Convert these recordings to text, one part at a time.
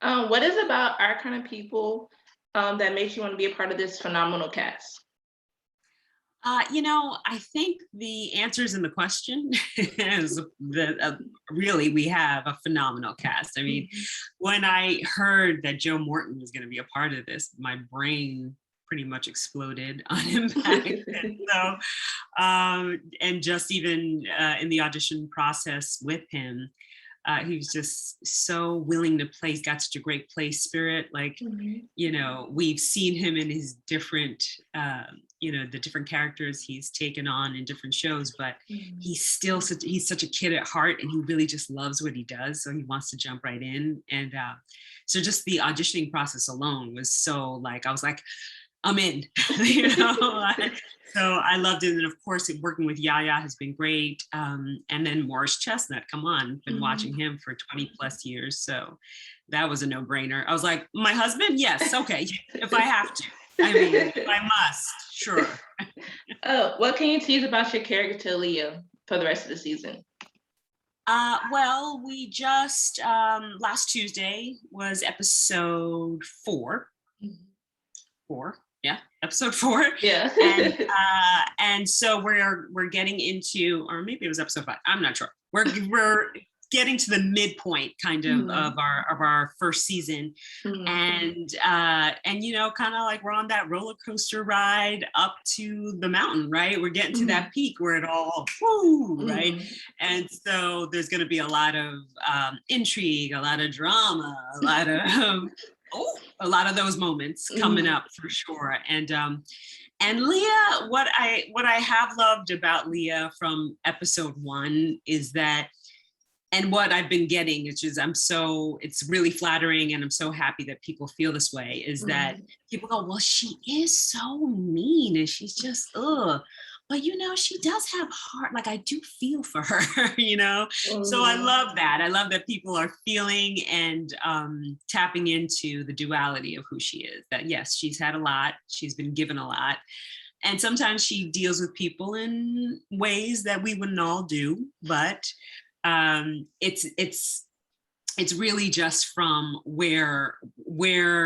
What is about our kind of people that makes you want to be a part of this phenomenal cast? I think the answers in the question is that really we have a phenomenal cast. I mean, Mhm. when I heard that Joe Morton was going to be a part of this, my brain pretty much exploded on impact. And so, and just even in the audition process with him, he was just so willing to play. He's got such a great play spirit. Like, Mhm. we've seen him in his different, the different characters he's taken on in different shows, but Mhm. he's such a kid at heart, and he really just loves what he does. So he wants to jump right in. And so just the auditioning process alone was so like, I was like, I'm in, you know. So I loved it, and of course, working with Yaya has been great. And then Morris Chestnut, come on, been Mhm. watching him for 20 plus years, so that was a no brainer. I was like, my husband, yes, okay, if I have to. I mean, if I must, sure. Oh, what can you tease about your character Leah for the rest of the season? Well, we just last Tuesday was episode Mhm. four, yeah, episode four. Yeah. And so we're getting into, or maybe it was episode five, I'm not sure. We're getting to the midpoint kind of Mhm. of our first season. Mhm. And kind of like we're on that roller coaster ride up to the mountain, right? We're getting to Mhm. that peak where it all woo, right? Mhm. And so there's going to be a lot of intrigue, a lot of drama, a lot of those moments coming Mhm. up for sure. And Leah, what I have loved about Leah from episode one is that, and what I've been getting, which is it's really flattering, and I'm so happy that people feel this way, is that Mhm. people go, well, she is so mean and she's just, ugh. But she does have heart. Like, I do feel for her, you know? So I Mhm. love that. I love that people are feeling and tapping into the duality of who she is. That yes, she's had a lot, she's been given a lot. And sometimes she deals with people in ways that we wouldn't all do, but it's really just from where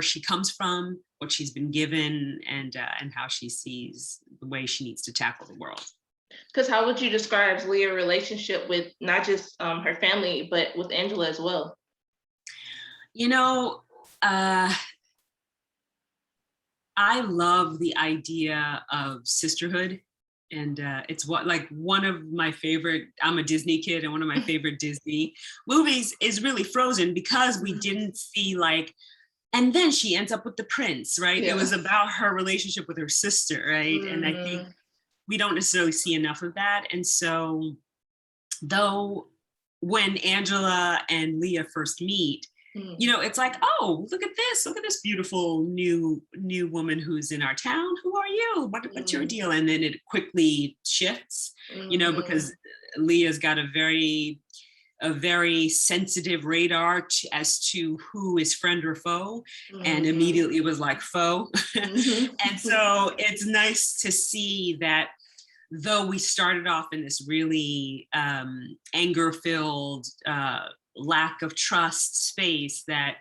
she comes from, what she's been given, and how she sees the way she needs to tackle the world. Because how would you describe Leah's relationship with not just her family, but with Angela as well? You know, uh, I love the idea of sisterhood. And it's what like one of my favorite. I'm a Disney kid, and one of my favorite Disney movies is really Frozen, because we Mhm. didn't see like, and then she ends up with the prince, right? It Yeah. was about her relationship with her sister, right? And I think Mhm. we don't necessarily see enough of that. And so, though, when Angela and Leah first meet, Mhm. it's like, oh, look at this beautiful new woman who's in our town. Who are you? What's your Mhm. deal? And then it quickly shifts, Mhm. because Leah's got a very sensitive radar as to who is friend or foe, and Mhm. immediately it was like foe. Mhm. And so it's nice to see that, though we started off in this really anger filled, lack of trust space, that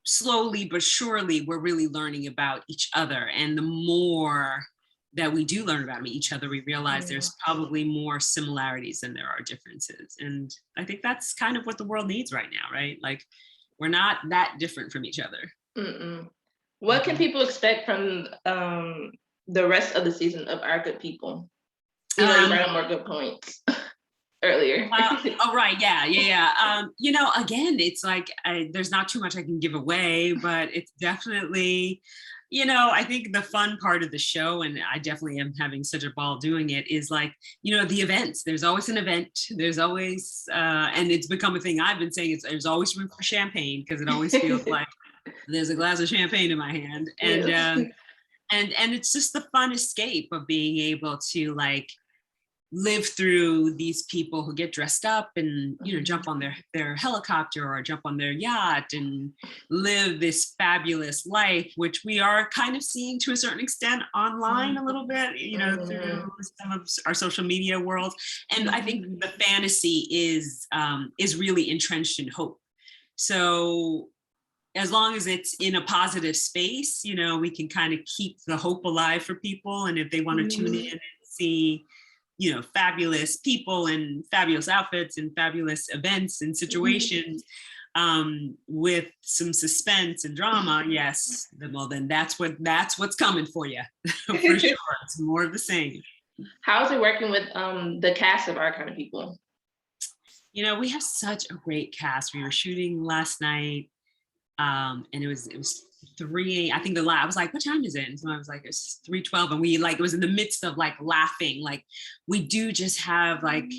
slowly but surely we're really learning about each other. And the more that we do learn about each other, we realize Mhm. there's probably more similarities than there are differences. And I think that's kind of what the world needs right now, right? Like, we're not that different from each other. Mm-mm. What can Mhm. people expect from the rest of the season of Our Good People? You brought Um, up more good points earlier. well, oh right, yeah, yeah, yeah. Again, it's like there's not too much I can give away, but it's definitely, I think the fun part of the show, and I definitely am having such a ball doing it, is like, the events. There's always an event. There's always, and it's become a thing I've been saying. There's always room for champagne, because it always feels like there's a glass of champagne in my hand, and Yes. and it's just the fun escape of being able to like live through these people who get dressed up and jump on their helicopter or jump on their yacht and live this fabulous life, which we are kind of seeing to a certain extent online a little bit, through Mhm. some of our social media world. And I Mhm. think the fantasy is really entrenched in hope. So as long as it's in a positive space, you know, we can kind of keep the hope alive for people. And if they want to tune in and see, you know, fabulous people and fabulous outfits and fabulous events and situations, with some suspense and drama, yes, well then that's what's coming for you. For sure. It's more of the same. How is it working with the cast of Our Kind of People? You know, we have such a great cast. We were shooting last night, and it was 3, I think I was like, what time is it? And so I was like, it's 3:12, and we like, it was in the midst of like laughing. Like, we do just have like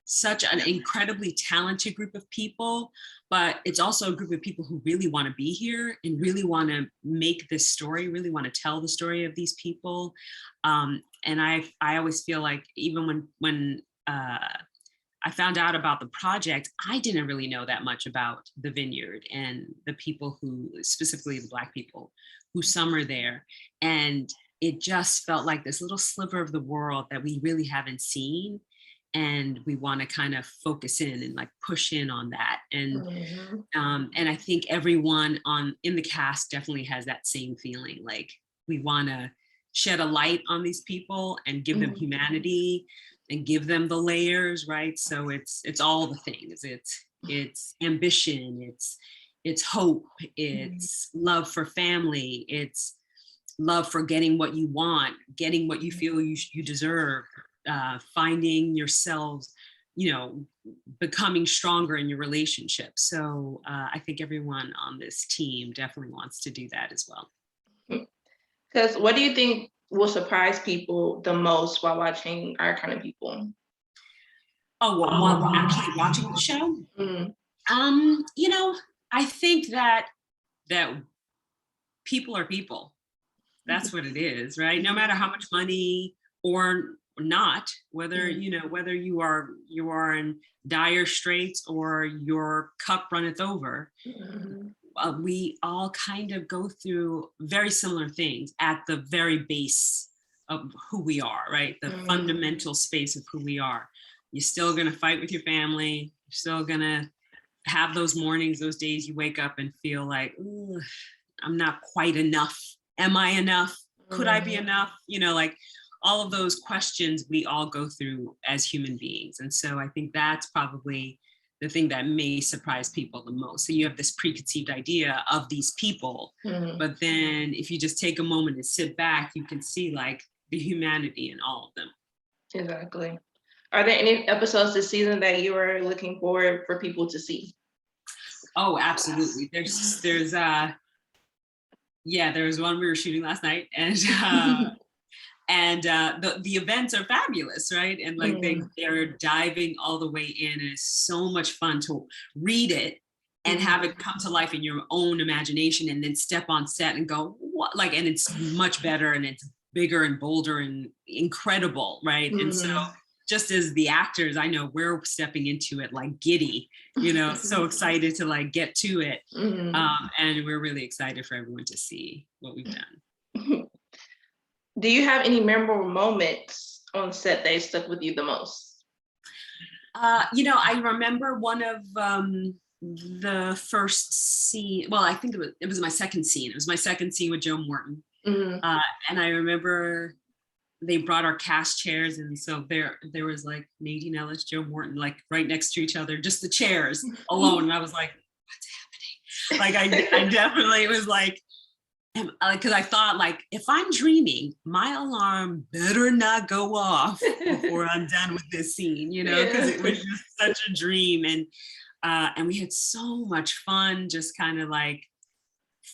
such an incredibly talented group of people, but it's also a group of people who really want to be here and really want to make this story, really want to tell the story of these people. And I always feel like even when I found out about the project, I didn't really know that much about the vineyard and the people who, specifically the Black people who summer there. And it just felt like this little sliver of the world that we really haven't seen. And we want to kind of focus in and like push in on that. And I think everyone in the cast definitely has that same feeling. Like, we want to shed a light on these people and give them humanity and give them the layers, right? So it's all the things. It's ambition, it's hope, it's love for family, it's love for getting what you want, getting what you feel you deserve, finding yourselves, you know, becoming stronger in your relationship. So I think everyone on this team definitely wants to do that as well. Because what do you think will surprise people the most while watching Our Kind of People? Oh, well, while actually watching the show? You know, I think that people are people. That's what it is, right? No matter how much money or not, whether you know, whether you are in dire straits or your cup runneth over, we all kind of go through very similar things at the very base of who we are, right? The fundamental space of who we are. You're still gonna fight with your family. You're still gonna have those mornings, those days you wake up and feel like, I'm not quite enough. Am I enough? Could I be enough? You know, like all of those questions we all go through as human beings. And so I think that's probably the thing that may surprise people the most. So you have this preconceived idea of these people, but then if you just take a moment and sit back, you can see like the humanity in all of them. Exactly. Are there any episodes this season that you are looking forward for people to see? Oh, absolutely. There's one we were shooting last night, and the events are fabulous, right? And like they're diving all the way in, and it's so much fun to read it and have it come to life in your own imagination, and then step on set and go, what? Like, and it's much better, and it's bigger and bolder and incredible, right? And so just as the actors, I know we're stepping into it like giddy, you know, so excited to like get to it. And we're really excited for everyone to see what we've done. Do you have any memorable moments on set that stuck with you the most? You know, I remember one of the first scene. Well, I think it was my second scene. It was my second scene with Joe Morton. And I remember they brought our cast chairs, and so there was like Nadine Ellis, Joe Morton, like right next to each other, just the chairs alone. And I was like, what's happening? Like I definitely was like, because I thought, like, if I'm dreaming, my alarm better not go off before I'm done with this scene, you know, because it was just such a dream. And we had so much fun just kind of like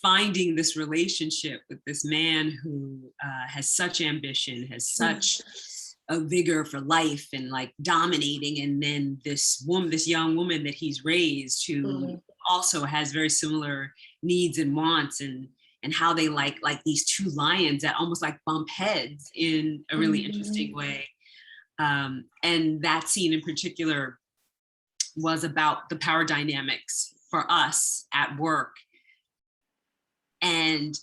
finding this relationship with this man who has such ambition, has such a vigor for life and like dominating. And then this young woman that he's raised who also has very similar needs and wants, and how they like these two lions that almost like bump heads in a really interesting way. And that scene in particular was about the power dynamics for us at work. And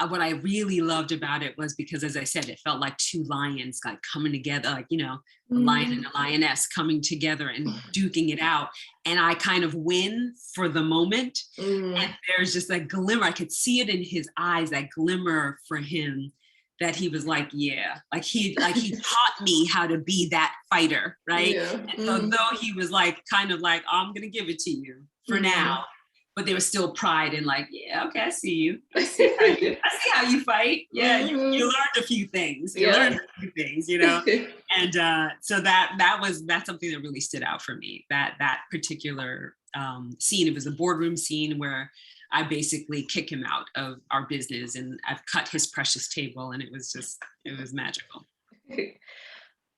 what I really loved about it was because, as I said, it felt like two lions like coming together, like, you know, the lion and the lioness coming together and duking it out. And I kind of win for the moment. And there's just that glimmer. I could see it in his eyes, that glimmer for him, that he was like, yeah, like he taught me how to be that fighter, right? Yeah. And so though he was like kind of like, oh, I'm gonna give it to you for now, but there was still pride in like, yeah, okay, I see you. I see how you fight. Yeah, you learned a few things. You learned a few things, you know. And so that's something that really stood out for me. That particular scene. It was a boardroom scene where I basically kick him out of our business, and I've cut his precious table, and it was magical.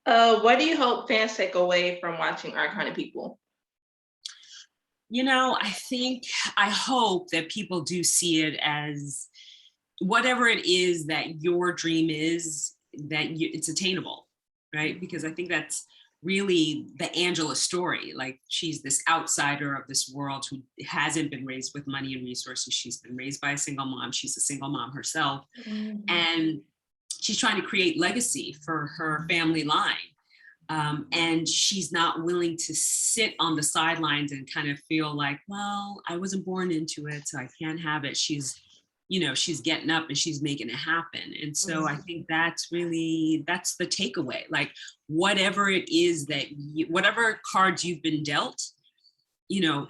What do you hope fans take away from watching Our Kind of People? You know, I hope that people do see it as whatever it is that your dream is, that it's attainable, right? Because I think that's really the Angela story. Like, she's this outsider of this world who hasn't been raised with money and resources. She's been raised by a single mom. She's a single mom herself. And she's trying to create legacy for her family line. And she's not willing to sit on the sidelines and kind of feel like, well, I wasn't born into it, so I can't have it. She's getting up and she's making it happen. And so I think that's the takeaway. Like, whatever it is that whatever cards you've been dealt, you know,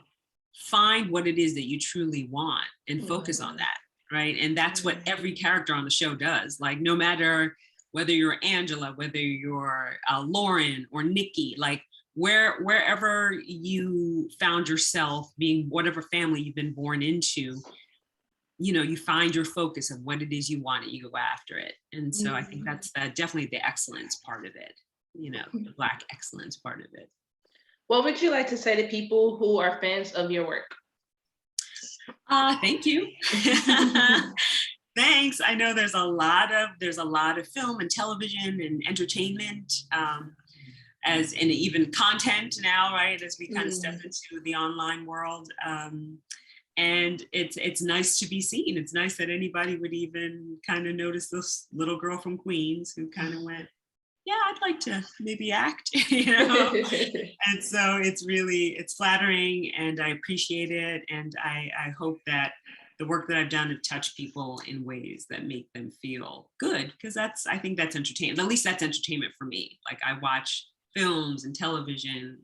find what it is that you truly want and focus on that, right? And that's what every character on the show does. Like, no matter whether you're Angela, whether you're Lauren or Nikki, like wherever you found yourself being, whatever family you've been born into, you know, you find your focus of what it is you want and you go after it. And so I think that's definitely the excellence part of it, you know, the Black excellence part of it. What would you like to say to people who are fans of your work? Thank you. Thanks. I know there's a lot of film and television and entertainment, and even content now, right? As we kind of step into the online world, and it's nice to be seen. It's nice that anybody would even kind of notice this little girl from Queens who kind of went, yeah, I'd like to maybe act, you know. And so it's flattering, and I appreciate it, and I hope that the work that I've done have touched people in ways that make them feel good, because I think that's entertainment. At least that's entertainment for me. Like, I watch films and television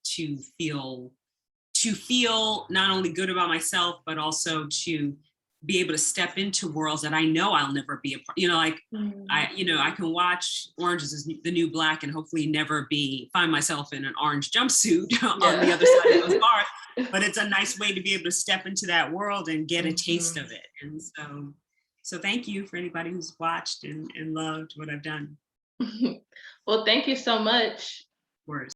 to feel not only good about myself, but also to be able to step into worlds that I know I'll never be a part. You know, like I can watch Orange is the New Black and hopefully never find myself in an orange jumpsuit on the other side of those bars. But it's a nice way to be able to step into that world and get a taste of it. And so thank you for anybody who's watched and loved what I've done. Well, thank you so much. Of course.